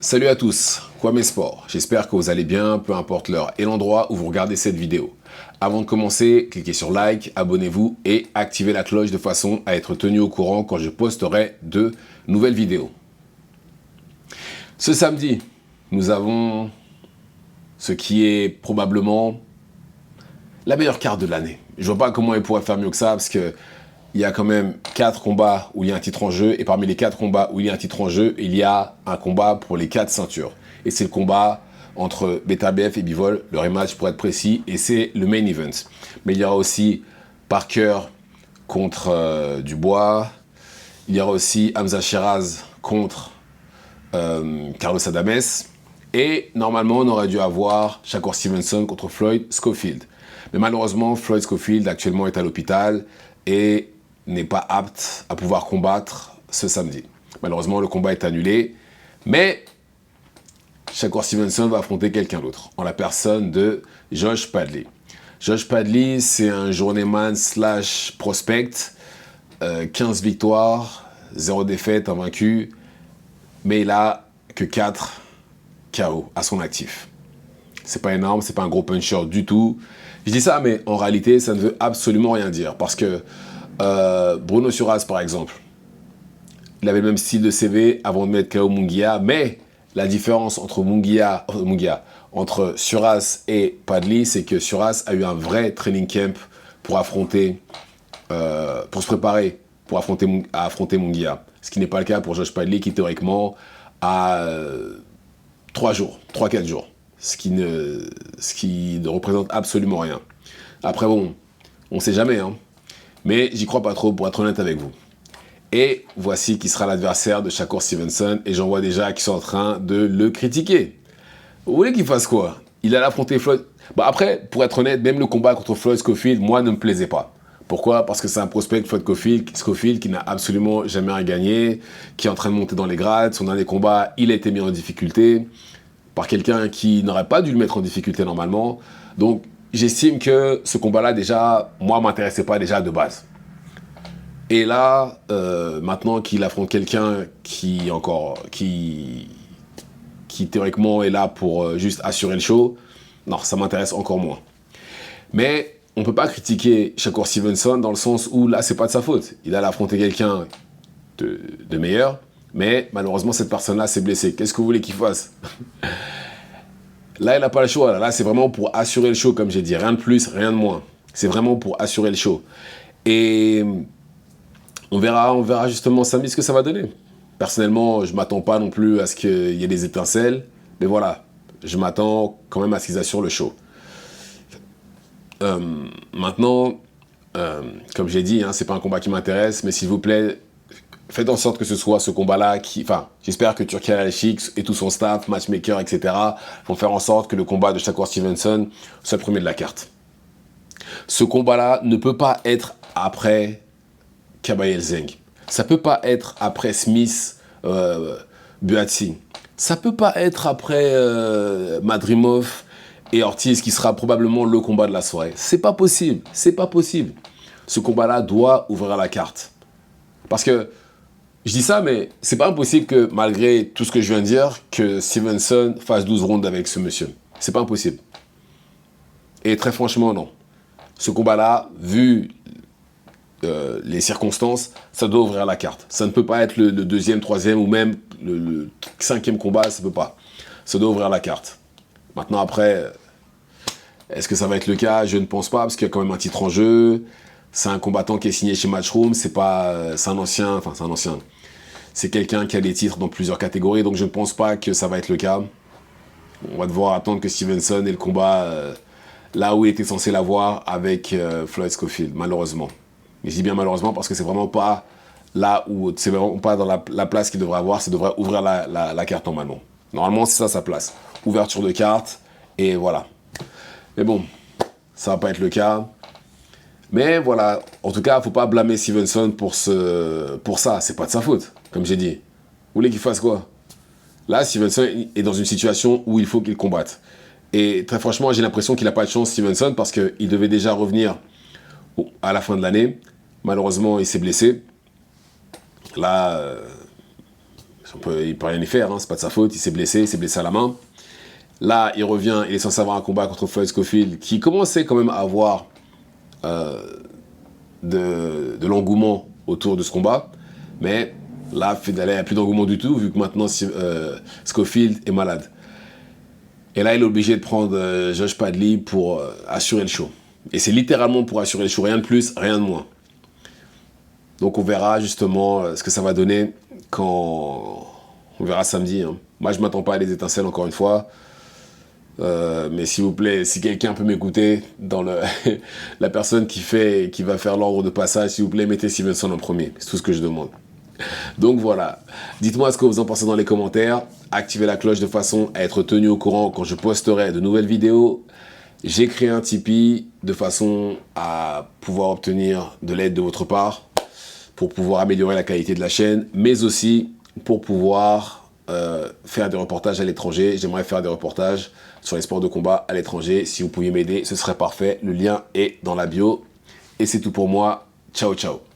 Salut à tous, Kwame Sport. J'espère que vous allez bien, peu importe l'heure et l'endroit où vous regardez cette vidéo. Avant de commencer, cliquez sur like, abonnez-vous et activez la cloche de façon à être tenu au courant quand je posterai de nouvelles vidéos. Ce samedi, nous avons ce qui est probablement la meilleure carte de l'année. Je vois pas comment il pourrait faire mieux que ça parce que il y a quand même 4 combats où il y a un titre en jeu. Et parmi les 4 combats où il y a un titre en jeu, il y a un combat pour les 4 ceintures. Et c'est le combat entre BetaBF et Bivol, le rematch pour être précis. Et c'est le main event. Mais il y aura aussi Parker contre Dubois. Il y aura aussi Hamza Shiraz contre Carlos Adames. Et normalement, on aurait dû avoir Shakur Stevenson contre Floyd Schofield. Mais malheureusement, Floyd Schofield actuellement est à l'hôpital et n'est pas apte à pouvoir combattre ce samedi. Malheureusement, le combat est annulé, mais Shakur Stevenson va affronter quelqu'un d'autre, en la personne de Josh Padley. Josh Padley, c'est un journeyman slash prospect, 15 victoires, 0 défaite, invaincu, mais il a que 4 KO à son actif. C'est pas énorme, c'est pas un gros puncher du tout. Je dis ça, mais en réalité, ça ne veut absolument rien dire, parce que Bruno Suras, par exemple, il avait le même style de CV avant de mettre KO Munguia, mais la différence entre entre Suras et Padley, c'est que Suras a eu un vrai training camp pour affronter, pour se préparer pour affronter Munguia. Ce qui n'est pas le cas pour Josh Padley, qui théoriquement a 3-4 jours. Ce qui ne représente absolument rien. Après, bon, on sait jamais, hein. Mais j'y crois pas trop, pour être honnête avec vous. Et voici qui sera l'adversaire de Shakur Stevenson. Et j'en vois déjà qui sont en train de le critiquer. Vous voulez qu'il fasse quoi? Il allait affronter Floyd. Bah après, pour être honnête, même le combat contre Floyd Schofield, moi, ne me plaisait pas. Pourquoi? Parce que c'est un prospect, Floyd Schofield, qui n'a absolument jamais rien gagné, qui est en train de monter dans les grades. Son dernier combat, il a été mis en difficulté par quelqu'un qui n'aurait pas dû le mettre en difficulté normalement. Donc, j'estime que ce combat-là, déjà, moi, m'intéressait pas déjà de base. Et là, maintenant qu'il affronte quelqu'un qui théoriquement est là pour juste assurer le show, non, ça m'intéresse encore moins. Mais on peut pas critiquer Shakur Stevenson dans le sens où là, c'est pas de sa faute. Il a affronté quelqu'un de meilleur, mais malheureusement, cette personne-là s'est blessée. Qu'est-ce que vous voulez qu'il fasse? Là, il n'a pas le choix. Là, c'est vraiment pour assurer le show, comme j'ai dit. Rien de plus, rien de moins. C'est vraiment pour assurer le show. Et on verra justement samedi ce que ça va donner. Personnellement, je ne m'attends pas non plus à ce qu'il y ait des étincelles. Mais voilà, je m'attends quand même à ce qu'ils assurent le show. Maintenant, comme j'ai dit, hein, c'est pas un combat qui m'intéresse. Mais s'il vous plaît, faites en sorte que ce soit ce combat-là qui... Enfin, j'espère que Turki Al-Sheikh et tout son staff, matchmaker, etc. vont faire en sorte que le combat de Shakur Stevenson soit le premier de la carte. Ce combat-là ne peut pas être après Kabayel Zeng. Ça peut pas être après Smith, Buatsi. Ça peut pas être après Madrimov et Ortiz, qui sera probablement le combat de la soirée. C'est pas possible. C'est pas possible. Ce combat-là doit ouvrir la carte. Parce que je dis ça, mais c'est pas impossible que, malgré tout ce que je viens de dire, que Stevenson fasse 12 rounds avec ce monsieur. C'est pas impossible. Et très franchement, non. Ce combat-là, vu les circonstances, ça doit ouvrir la carte. Ça ne peut pas être le deuxième, troisième ou même le cinquième combat, ça peut pas. Ça doit ouvrir la carte. Maintenant, après, est-ce que ça va être le cas? Je ne pense pas, parce qu'il y a quand même un titre en jeu. C'est un combattant qui est signé chez Matchroom, c'est un ancien. C'est quelqu'un qui a des titres dans plusieurs catégories, donc je ne pense pas que ça va être le cas. On va devoir attendre que Stevenson ait le combat là où il était censé l'avoir avec Floyd Schofield, malheureusement. Mais je dis bien malheureusement parce que c'est vraiment pas là où, c'est vraiment pas dans la place qu'il devrait avoir, ça devrait ouvrir la carte normalement. Normalement, c'est ça sa place. Ouverture de carte, et voilà. Mais bon, ça va pas être le cas. Mais voilà, en tout cas, faut pas blâmer Stevenson pour ça, c'est pas de sa faute, comme j'ai dit. Vous voulez qu'il fasse quoi? Là, Stevenson est dans une situation où il faut qu'il combatte. Et très franchement, j'ai l'impression qu'il n'a pas de chance, Stevenson, parce qu'il devait déjà revenir à la fin de l'année. Malheureusement, il s'est blessé. Là, il peut rien y faire, hein, c'est pas de sa faute, il s'est blessé à la main. Là, il revient, il est censé avoir un combat contre Floyd Scofield, qui commençait quand même à avoir de l'engouement autour de ce combat. Mais là, il n'y a plus d'engouement du tout, vu que maintenant Scofield est malade. Et là, il est obligé de prendre Josh Padley pour assurer le show. Et c'est littéralement pour assurer le show, rien de plus, rien de moins. Donc on verra justement ce que ça va donner quand... On verra samedi. Hein. Moi, je ne m'attends pas à des étincelles, encore une fois. Mais s'il vous plaît, si quelqu'un peut m'écouter, dans la personne qui va faire l'ordre de passage, s'il vous plaît, mettez Stevenson en premier. C'est tout ce que je demande. Donc voilà. Dites-moi ce que vous en pensez dans les commentaires. Activez la cloche de façon à être tenu au courant quand je posterai de nouvelles vidéos. J'ai créé un Tipeee de façon à pouvoir obtenir de l'aide de votre part pour pouvoir améliorer la qualité de la chaîne, mais aussi pour pouvoir faire des reportages à l'étranger. J'aimerais faire des reportages sur les sports de combat à l'étranger. Si vous pouviez m'aider, ce serait parfait. Le lien est dans la bio. Et c'est tout pour moi. Ciao, ciao.